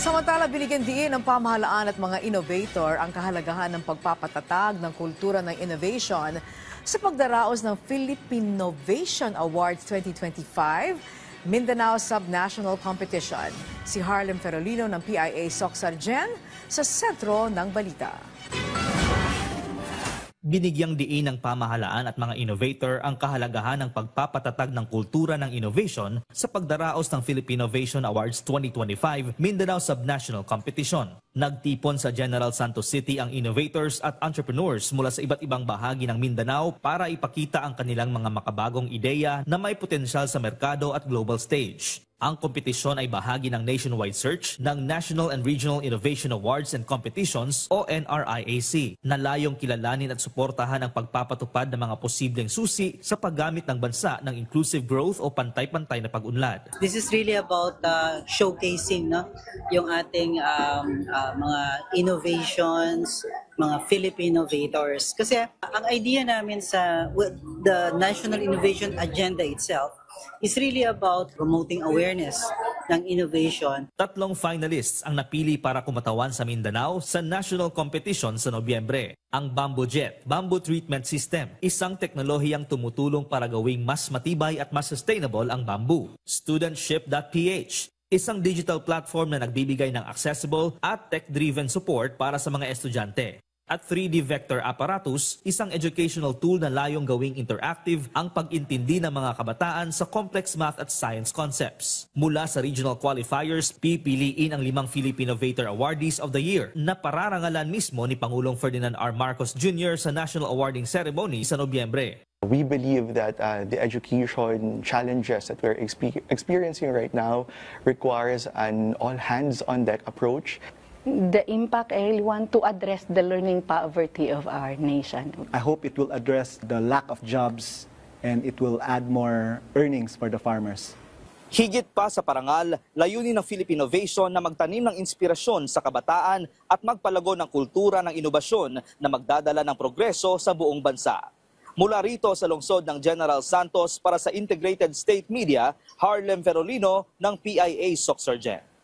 Samantala, binigyan din ng pamahalaan at mga innovator ang kahalagahan ng pagpapatatag ng kultura ng innovation sa pagdaraos ng Philippinnovation Awards 2025 Mindanao Subnational Competition. Si Harlem Ferolino ng PIA Socsargen sa sentro ng balita. Binigyang diin ng pamahalaan at mga innovator ang kahalagahan ng pagpapatatag ng kultura ng innovation sa pagdaraos ng Philippinnovation Awards 2025 Mindanao Subnational Competition. Nagtipon sa General Santos City ang innovators at entrepreneurs mula sa iba't ibang bahagi ng Mindanao para ipakita ang kanilang mga makabagong ideya na may potensyal sa merkado at global stage. Ang kompetisyon ay bahagi ng nationwide search ng National and Regional Innovation Awards and Competitions o NRIAC na layong kilalanin at suportahan ang pagpapatupad ng mga posibleng susi sa paggamit ng bansa ng inclusive growth o pantay-pantay na pag-unlad. This is really about showcasing yung ating mga innovations, mga Philippine innovators. Kasi ang idea namin sa the National Innovation Agenda itself is really about promoting awareness ng innovation. 3 finalists ang napili para kumatawan sa Mindanao sa national competition sa Nobyembre. Ang Bamboo Jet, Bamboo Treatment System, isang teknolohiyang tumutulong para gawing mas matibay at mas sustainable ang bamboo. Studentship.ph, isang digital platform na nagbibigay ng accessible at tech-driven support para sa mga estudyante. At 3D Vector Apparatus, isang educational tool na layong gawing interactive ang pag-intindi ng mga kabataan sa complex math at science concepts. Mula sa regional qualifiers, pipiliin ang 5 Philippinnovator Awardees of the Year na pararangalan mismo ni Pangulong Ferdinand R. Marcos Jr. sa National Awarding Ceremony sa Nobyembre. We believe that the education challenges that we're experiencing right now requires an all-hands-on-deck approach. The impact, I really want to address the learning poverty of our nation. I hope it will address the lack of jobs and it will add more earnings for the farmers. Higit pa sa parangal, layunin ng Philippinnovation na magtanim ng inspirasyon sa kabataan at magpalago ng kultura ng inobasyon na magdadala ng progreso sa buong bansa. Mula rito sa lungsod ng General Santos para sa Integrated State Media, Harlem Ferolino ng PIA Socsargen.